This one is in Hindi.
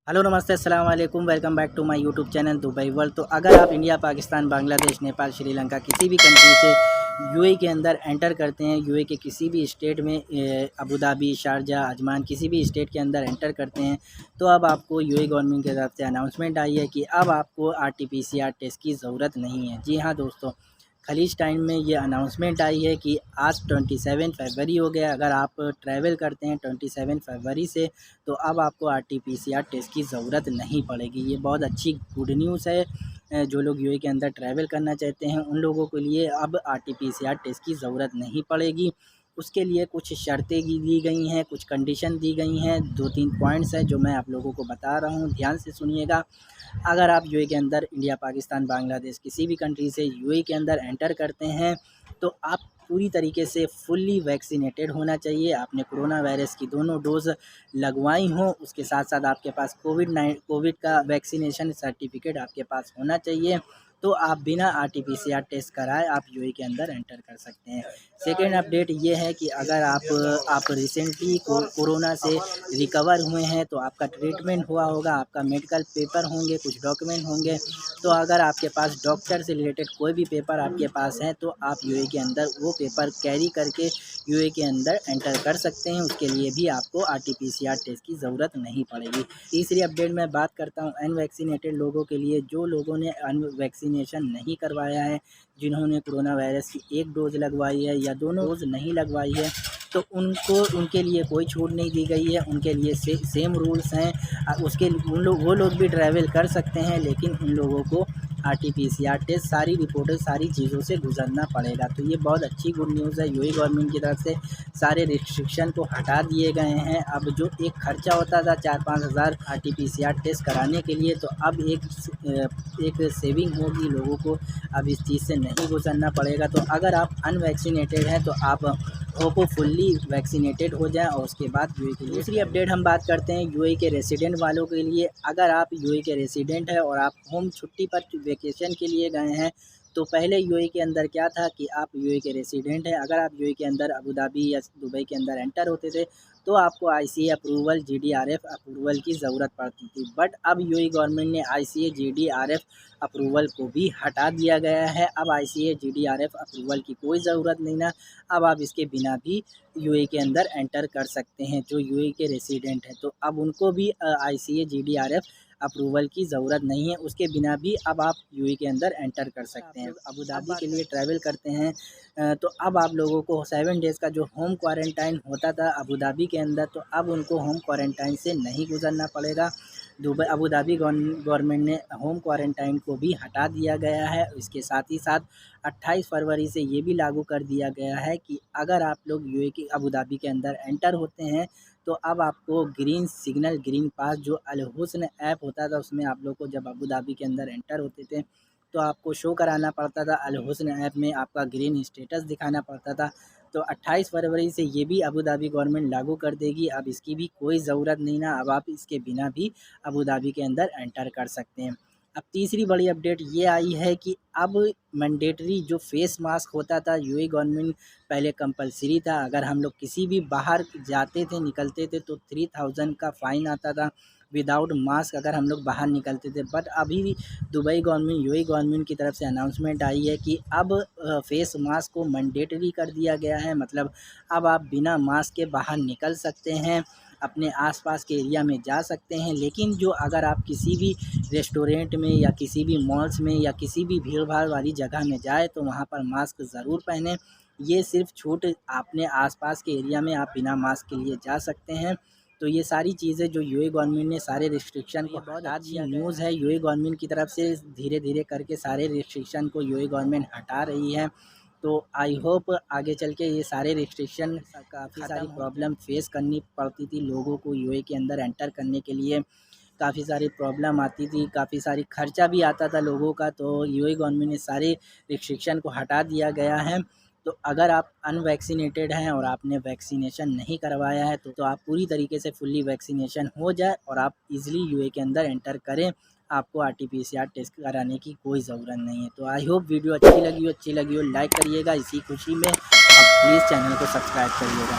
हेलो नमस्ते अस्सलाम वालेकुम, welcome back to my YouTube channel Dubai world. तो अगर आप इंडिया, पाकिस्तान, बांग्लादेश, नेपाल, श्रीलंका किसी भी कंट्री से यूएई के अंदर एंटर करते हैं, यूएई के किसी भी स्टेट में अबू धाबी, शारजा, अजमान किसी भी स्टेट के अंदर एंटर करते हैं, तो अब आपको यूएई गवर्नमेंट की तरफ से अनाउंसमेंट आई है कि अब आपको आरटीपीसीआर टेस्ट की ज़रूरत नहीं है। जी हाँ दोस्तों, खलीज टाइम में ये अनाउंसमेंट आई है कि आज 27 फरवरी हो गया। अगर आप ट्रैवल करते हैं 27 फरवरी से, तो अब आपको आरटीपीसीआर टेस्ट की ज़रूरत नहीं पड़ेगी। ये बहुत अच्छी गुड न्यूज़ है। जो लोग यूएई के अंदर ट्रैवल करना चाहते हैं उन लोगों के लिए अब आरटीपीसीआर टेस्ट की ज़रूरत नहीं पड़ेगी। उसके लिए कुछ शर्तें दी गई हैं, कुछ कंडीशन दी गई हैं। 2-3 पॉइंट्स हैं जो मैं आप लोगों को बता रहा हूँ, ध्यान से सुनिएगा। अगर आप यूएई के अंदर इंडिया, पाकिस्तान, बांग्लादेश किसी भी कंट्री से यूएई के अंदर एंटर करते हैं, तो आप पूरी तरीके से फुल्ली वैक्सीनेटेड होना चाहिए। आपने कोरोना वायरस की दोनों डोज़ लगवाई हों, उसके साथ-साथ आपके पास कोविड का वैक्सीनेशन सर्टिफ़िकेट आपके पास होना चाहिए। तो आप बिना आरटीपीसीआर टेस्ट कराए आप यूएई के अंदर एंटर कर सकते हैं। सेकंड अपडेट ये है कि अगर आप रिसेंटली कोरोना से रिकवर हुए हैं, तो आपका ट्रीटमेंट हुआ होगा, आपका मेडिकल पेपर होंगे, कुछ डॉक्यूमेंट होंगे। तो अगर आपके पास डॉक्टर से रिलेटेड कोई भी पेपर आपके पास है, तो आप यूएई के अंदर वो पेपर कैरी करके यूएई के अंदर एंटर कर सकते हैं। उसके लिए भी आपको आरटीपीसीआर टेस्ट की ज़रूरत नहीं पड़ेगी। तीसरी अपडेट मैं बात करता हूँ अनवैक्सीनेटेड लोगों के लिए। जो लोगों ने वैक्सीनेशन नहीं करवाया है, जिन्होंने कोरोना वायरस की 1 डोज़ लगवाई है या दोनों डोज़ नहीं लगवाई है, तो उनके लिए कोई छूट नहीं दी गई है। उनके लिए सेम रूल्स हैं। वो लोग भी ट्रैवल कर सकते हैं, लेकिन उन लोगों को आरटीपीसीआर टेस्ट, सारी रिपोर्टें, सारी चीज़ों से गुजरना पड़ेगा। तो ये बहुत अच्छी गुड न्यूज़ है। यूएई गवर्नमेंट की तरफ से सारे रिस्ट्रिक्शन को हटा दिए गए हैं। अब जो एक खर्चा होता था 4-5 हज़ार आरटीपीसीआर टेस्ट कराने के लिए, तो अब एक सेविंग होगी लोगों को। अब इस चीज़ से नहीं गुजरना पड़ेगा। तो अगर आप अनवैक्सीनेटेड हैं, तो आप फुल्ली वैक्सीनेटेड हो जाएँ और उसके बाद यूएई के लिए। दूसरी अपडेट हम बात करते हैं यूएई के रेसिडेंट वालों के लिए। अगर आप यूएई के रेसिडेंट हैं और आप होम छुट्टी पर वेकेशन के लिए गए हैं, तो पहले यूएई के अंदर क्या था कि आप यूएई के रेसिडेंट हैं, अगर आप यूएई के अंदर अबू धाबी या दुबई के अंदर एंटर होते थे, तो आपको आईसीए अप्रूवल, जीडीआरएफ अप्रूवल की ज़रूरत पड़ती थी। बट अब यूएई गवर्नमेंट ने आईसीए, जीडीआरएफ अप्रूवल को भी हटा दिया गया है। अब आईसीए, जीडीआरएफ अप्रूवल की कोई ज़रूरत नहीं ना। अब आप इसके बिना भी यूएई के अंदर एंटर कर सकते हैं, जो यूएई के रेसिडेंट हैं। तो अब उनको भी आईसीए, जीडीआरएफ अप्रूवल की ज़रूरत नहीं है। उसके बिना भी अब आप यूएई के अंदर एंटर कर सकते हैं। अबू धाबी के लिए ट्रैवल करते हैं, तो अब आप लोगों को 7 डेज़ का जो होम क्वारंटाइन होता था अबू धाबी के अंदर, तो अब उनको होम क्वारंटाइन से नहीं गुजरना पड़ेगा। अबू धाबी गवर्नमेंट ने होम क्वारंटाइन को भी हटा दिया गया है। इसके साथ ही साथ 28 फरवरी से ये भी लागू कर दिया गया है कि अगर आप लोग यूएई की अबू धाबी के अंदर एंटर होते हैं, तो अब आपको ग्रीन सिग्नल, ग्रीन पास जो अल हुस्न ऐप होता था, उसमें आप लोग को जब अबू धाबी के अंदर एंटर होते थे, तो आपको शो कराना पड़ता था। अल हुस्न ऐप में आपका ग्रीन स्टेटस दिखाना पड़ता था। तो 28 फरवरी से ये भी अबू धाबी गवर्नमेंट लागू कर देगी। अब इसकी भी कोई ज़रूरत नहीं ना, अब आप इसके बिना भी अबू धाबी के अंदर एंटर कर सकते हैं। अब तीसरी बड़ी अपडेट ये आई है कि अब मैंडेटरी जो फेस मास्क होता था, यूएई गवर्नमेंट पहले कंपलसरी था। अगर हम लोग किसी भी बाहर जाते थे, निकलते थे, तो 3000 का फ़ाइन आता था विदाउट मास्क अगर हम लोग बाहर निकलते थे। बट अभी दुबई गवर्नमेंट, यूएई गवर्नमेंट की तरफ से अनाउंसमेंट आई है कि अब फेस मास्क को मैंडेटरी कर दिया गया है। मतलब अब आप बिना मास्क के बाहर निकल सकते हैं, अपने आसपास के एरिया में जा सकते हैं। लेकिन जो अगर आप किसी भी रेस्टोरेंट में या किसी भी मॉल्स में या किसी भी भीड़-भाड़ वाली जगह में जाए, तो वहाँ पर मास्क ज़रूर पहनें। ये सिर्फ़ छूट अपने आसपास के एरिया में आप बिना मास्क के लिए जा सकते हैं। तो ये सारी चीज़ें जो यूएई गवर्नमेंट ने सारे रिस्ट्रिक्शन को हटा दिया न्यूज़ है। यूएई गवर्नमेंट की तरफ से धीरे-धीरे करके सारे रिस्ट्रिक्शन को यूएई गवर्नमेंट हटा रही है। तो आई होप आगे चल के ये सारे रिस्ट्रिक्शन, काफ़ी सारी प्रॉब्लम फेस करनी पड़ती थी लोगों को यूएई के अंदर एंटर करने के लिए। काफ़ी सारी प्रॉब्लम आती थी, काफ़ी सारी खर्चा भी आता था लोगों का। तो यूएई गवर्नमेंट ने सारे रिस्ट्रिक्शन को हटा दिया गया है। तो अगर आप अनवैक्सीनेटेड हैं और आपने वैक्सीनेशन नहीं करवाया है, तो आप पूरी तरीके से फुल्ली वैक्सीनेशन हो जाए और आप ईज़िली यूएई के अंदर एंटर करें। आपको आरटीपीसीआर टेस्ट कराने की कोई ज़रूरत नहीं है। तो आई होप वीडियो अच्छी लगी हो लाइक करिएगा इसी खुशी में, और प्लीज़ चैनल को सब्सक्राइब करिएगा।